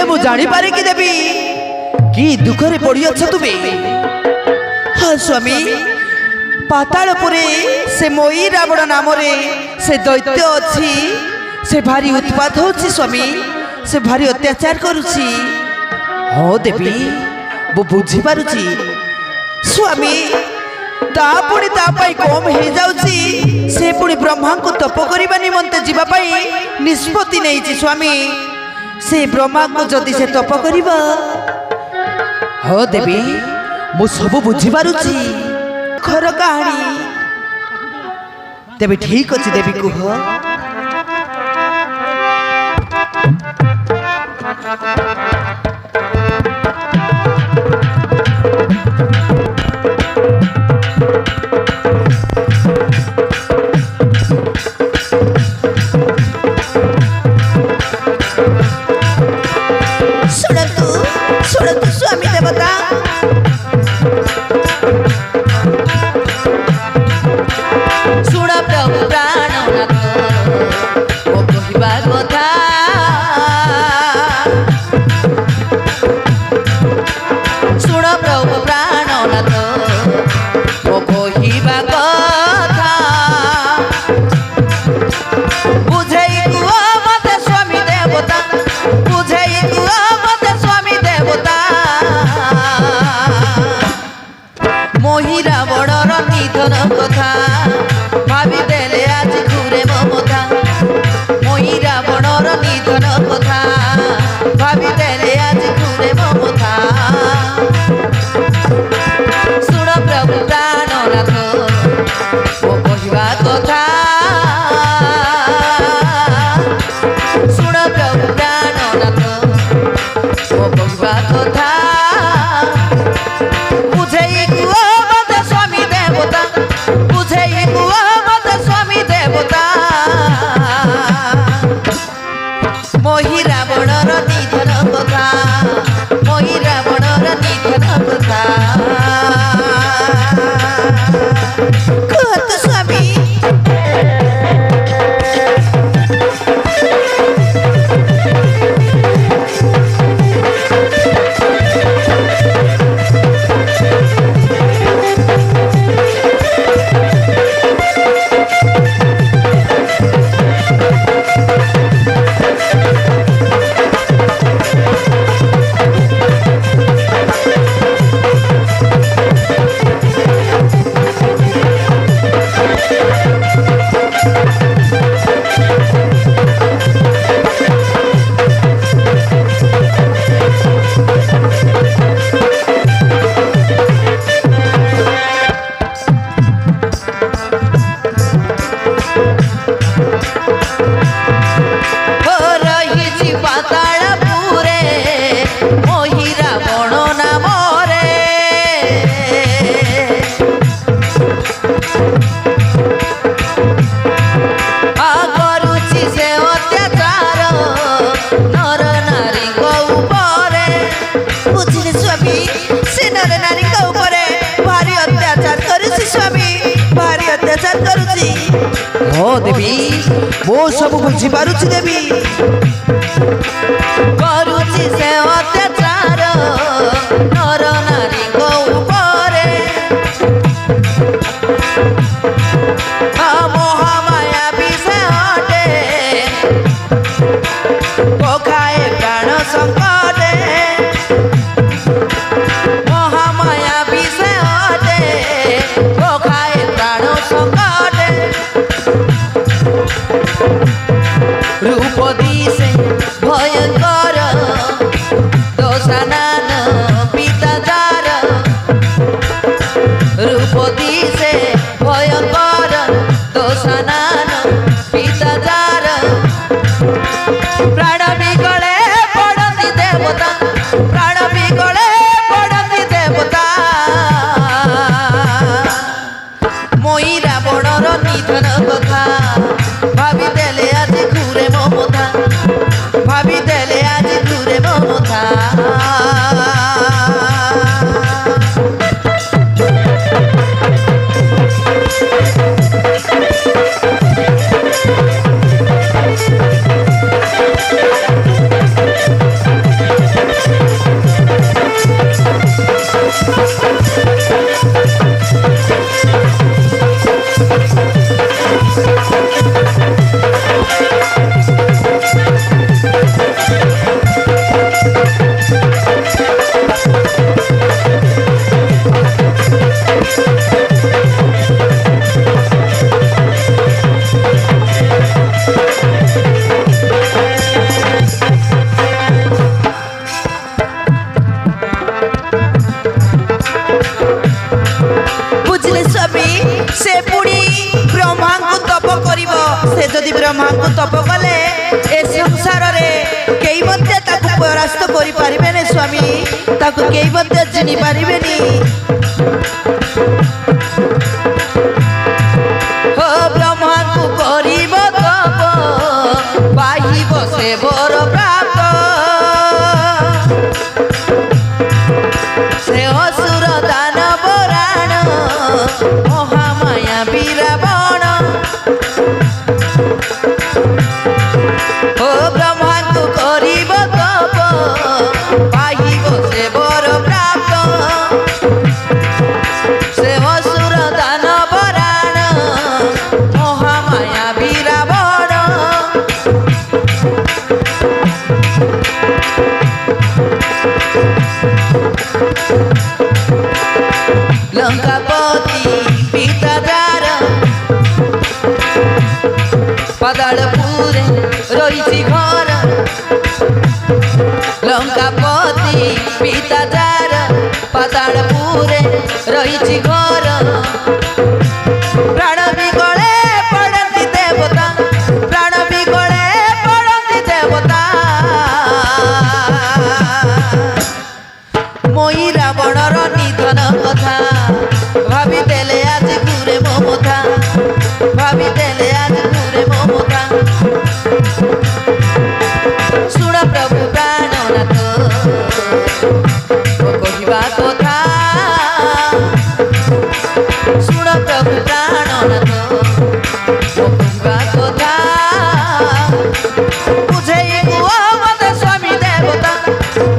हेले मु जानी पारे कि देवी कि दुखरे पड़ी अछ तुमे। हाँ स्वामी पातालपुरे से मोई रावण नाम से दैत्य अच्छी से भारी उत्पात होची स्वामी से भारी अत्याचार करुची। हाँ देवी वो बुझी पारुची स्वामी ता पुणी ता पाई कम हो जाउची से पुणी ब्रह्मा को तप करबा निमंते जीवा पाई निष्पत्ति नेइची स्वामी। से ब्रह्मा को जदि से तप करिबा हाँ देवी मु सब बुझी पारुची खर कहानी। तेबे ठीक अछि देवी कुह। सुनतु स्वामी देवता सुन प्रभु प्राणनाथ ओ कहिबा कथा। सुन प्रभु प्राणनाथ ओ कहिबा कथा बुझेई कुआ मते स्वामी देवता बुझेई कुआ मते स्वामी देवता। मोहि रावणर निधन कथा भावी देले आज घुरे ममता। मोहि रावणर निधन कथा भावी देले आज घुरे ममता। सुन प्रभु प्राणनाथ ओ कहिबा कथा। सुन प्रभु प्राणनाथ ओ कहिबा कथा बुझेई कुआ मते स्वामी देवता बुझेई कुआ मते स्वामी देवता। मोहि रावणर निधन कथा मोहि रावणर निधन कथा कहतु स्वामी। हाँ देवी वो सब बुझी पारुची देवी करुची से अत्याचार नर नारी को ऊपरे। महामाया विषय हटे पकाए प्राण संकटे। महामाया विषय हटे पकाए प्राण संकटे। रूप दिशे भयंकर दोषानन पिता जार। रूप दिशे भयंकर दोषानन पिता जार। प्राण बिगड़े पड़ती देवता प्राण बिगड़े पड़ती देवता। मोहि रावणर निधन कथा भावी देले आज घुरे ममता भावी देले आज घुरे ममता। ब्रह्मा को तप कले ए संसार रे केई मध्य ताकु परास्त करि पारिबेने स्वामी ताकु केई मध्य जिनि पारिबेनी हो ब्रह्मा को करिब तप पाइब से वर प्राप्त से असुर दानव राण महामाया बीरावण ओ ब्रह्मा को करिब तप पाइब से वर प्राप्त से असुर दानव राण महामाया बीरावण लंकापति पितादार पातालपुरे रही घर लंकापति पितादार पातालपुरे रही घर प्राण विकले पड़ती देवता प्राण विकले पड़ती देवता मोई रावणर निधन कथा भावी देले आज घुरे ममता भावी देले आज घुरे ममता शुण प्रभु प्राणनाथ कहवा कथा शुण प्रभु प्राणनाथ कहवा कथा बुझे कुआ मत स्वामी देवता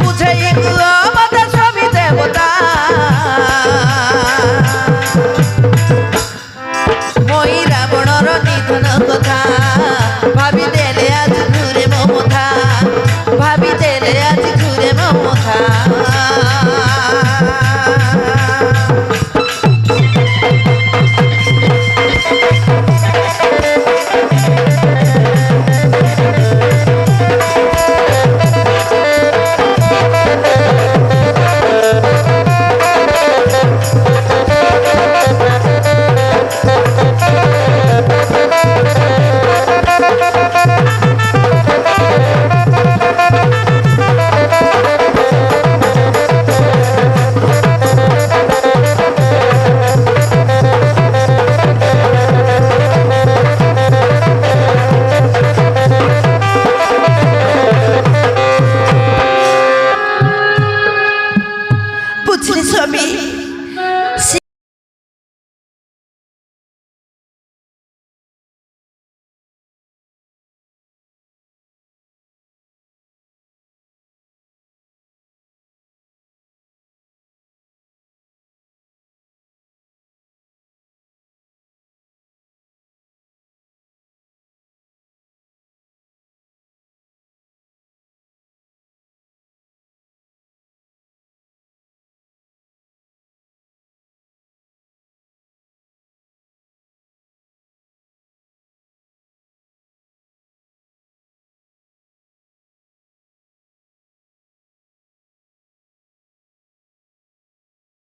बुझे कुआ मत स्वामी देवता मोई रावणर निधन कथा